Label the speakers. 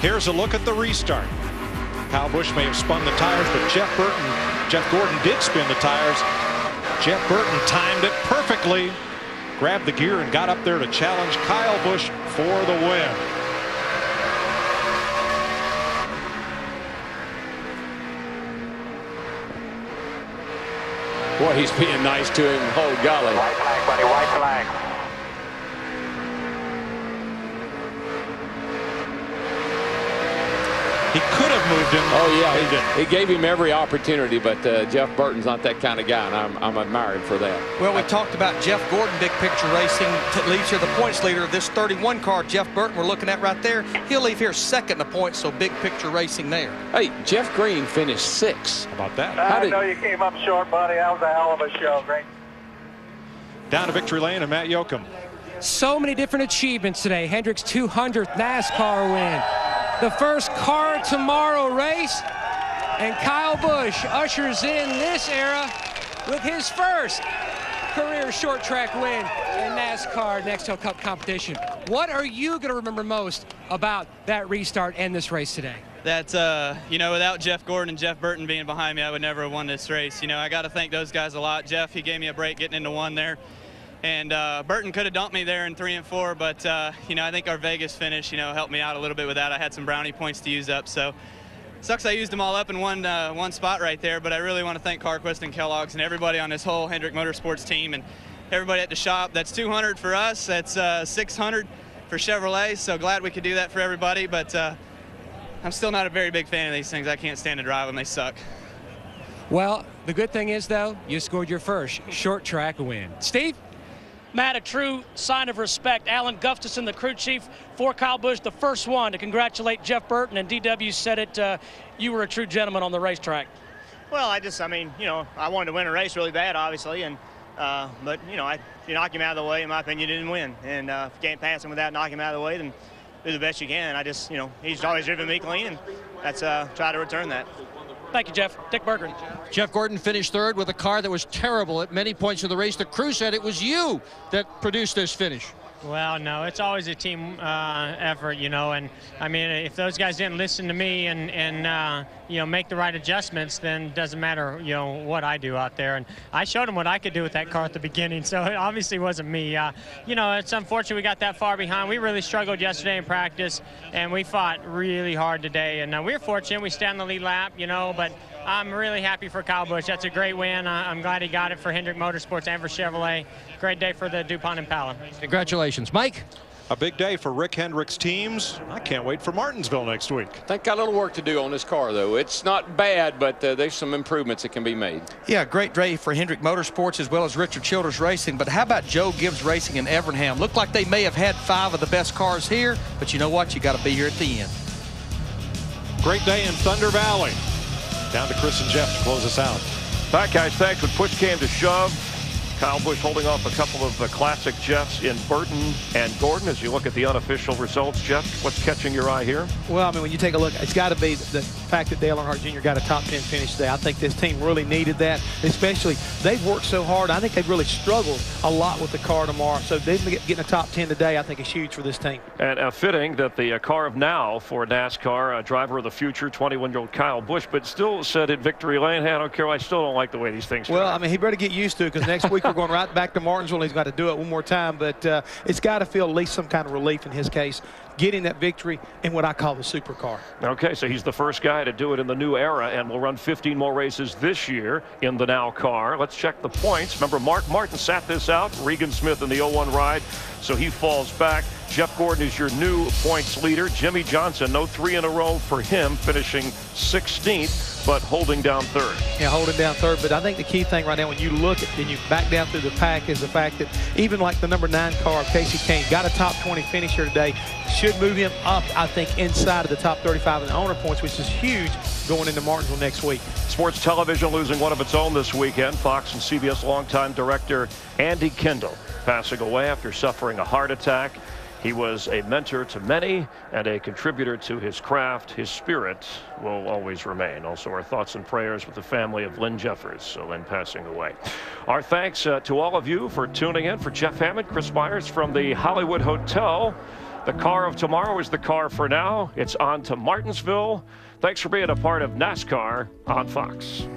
Speaker 1: Here's a look at the restart. Kyle Busch may have spun the tires, but Jeff Gordon did spin the tires. Jeff Burton timed it perfectly, grabbed the gear and got up there to challenge Kyle Busch for the win.
Speaker 2: Boy, he's being nice to him. Oh, golly.
Speaker 3: White flag, buddy, white flag.
Speaker 1: He could have moved him.
Speaker 2: Oh, yeah. He gave him every opportunity, but Jeff Burton's not that kind of guy, and I'm admired for that.
Speaker 4: Well, we talked about Jeff Gordon, big picture racing, leads here the points leader of this 31 car. Jeff Burton, we're looking at right there. He'll leave here second in the points, so big picture racing there.
Speaker 2: Hey, Jeff Green finished 6th.
Speaker 1: How about that?
Speaker 3: I know you came up short, buddy. That was a hell of a show. Great.
Speaker 1: Down to victory lane and Matt Yoakum.
Speaker 5: So many different achievements today. Hendrick's 200th NASCAR win. The first Car Tomorrow race, and Kyle Busch ushers in this era with his first career short track win in NASCAR Nextel Cup competition. What are you going to remember most about that restart and this race today?
Speaker 6: That, you know, without Jeff Gordon and Jeff Burton being behind me, I would never have won this race. You know, I got to thank those guys a lot. Jeff, he gave me a break getting into 1 there. And Burton could have dumped me there in 3 and 4, but, you know, I think our Vegas finish, you know, helped me out a little bit with that. I had some brownie points to use up, so sucks I used them all up in one spot right there, but I really want to thank CarQuest and Kellogg's and everybody on this whole Hendrick Motorsports team and everybody at the shop. That's 200 for us. That's 600 for Chevrolet, so glad we could do that for everybody, but I'm still not a very big fan of these things. I can't stand to drive them. They suck.
Speaker 5: Well, the good thing is, though, you scored your first short track win. Steve?
Speaker 7: Matt, a true sign of respect. Alan Gustafson, the crew chief for Kyle Busch, the first one to congratulate Jeff Burton, and DW said it, you were a true gentleman on the racetrack.
Speaker 8: Well, I mean, you know, I wanted to win a race really bad, obviously, and but, you know, if you knock him out of the way, in my opinion, you didn't win. And if you can't pass him without knocking him out of the way, then do the best you can. I just, you know, he's always driven me clean, and that's try to return that.
Speaker 7: Thank you, Jeff. Dick Berggren.
Speaker 9: Jeff Gordon finished 3rd with a car that was terrible at many points of the race. The crew said it was you that produced this finish.
Speaker 10: Well, no, it's always a team effort, you know, and I mean, if those guys didn't listen to me and you know, make the right adjustments, then it doesn't matter, you know, what I do out there. And I showed them what I could do with that car at the beginning, so it obviously wasn't me. You know, it's unfortunate we got that far behind. We really struggled yesterday in practice, and we fought really hard today. And we were fortunate. We stayed on the lead lap, you know, but I'm really happy for Kyle Busch. That's a great win. I'm glad he got it for Hendrick Motorsports and for Chevrolet. Great day for the DuPont Impala.
Speaker 9: Congratulations. Mike?
Speaker 1: A big day for Rick Hendrick's teams. I can't wait for Martinsville next week.
Speaker 2: I think got a little work to do on this car, though. It's not bad, but there's some improvements that can be made.
Speaker 4: Yeah, great day for Hendrick Motorsports as well as Richard Childers Racing. But how about Joe Gibbs Racing in Evernham? Looked like they may have had 5 of the best cars here, but you know what? You got to be here at the end.
Speaker 1: Great day in Thunder Valley. Down to Chris and Jeff to close us out.
Speaker 11: All right, guys, thanks. When push came to shove, Kyle Busch holding off a couple of classic Jeffs in Burton and Gordon. As you look at the unofficial results, Jeff, what's catching your eye here?
Speaker 12: Well, I mean, when you take a look, it's got to be the fact that Dale Earnhardt Jr. got a top 10 finish today. I think this team really needed that, especially they've worked so hard. I think they've really struggled a lot with the car tomorrow. So they've getting a top 10 today, I think, is huge for this team.
Speaker 11: And fitting that the car of now for NASCAR, driver of the future, 21-year-old Kyle Busch, but still said at Victory Lane, hey, I don't care. I still don't like the way these things
Speaker 12: Well,
Speaker 11: drive.
Speaker 12: I mean, he better get used to it because next week we're going right back to Martinsville. He's got to do it one more time, but it's got to feel at least some kind of relief in his case, getting that victory in what I call the supercar.
Speaker 11: Okay, so he's the first guy to do it in the new era, and will run 15 more races this year in the now car. Let's check the points. Remember, Mark Martin sat this out, Regan Smith in the 01 ride, so he falls back. Jeff Gordon is your new points leader. Jimmy Johnson, no 3 in a row for him, finishing 16th, but holding down 3rd.
Speaker 12: Yeah, holding down 3rd, but I think the key thing right now when you look at and you back down through the pack is the fact that even like the number 9 car, Casey Kane, got a top 20 finish here today, should move him up, I think, inside of the top 35 in the owner points, which is huge going into Martinsville next week.
Speaker 11: Sports television losing one of its own this weekend. Fox and CBS longtime director Andy Kendall passing away after suffering a heart attack. He was a mentor to many and a contributor to his craft. His spirit will always remain. Also, our thoughts and prayers with the family of Lynn Jeffers, so Lynn passing away. Our thanks to all of you for tuning in. For Jeff Hammond, Chris Myers from the Hollywood Hotel, The car of tomorrow is the car for now. It's on to Martinsville. Thanks for being a part of NASCAR on Fox.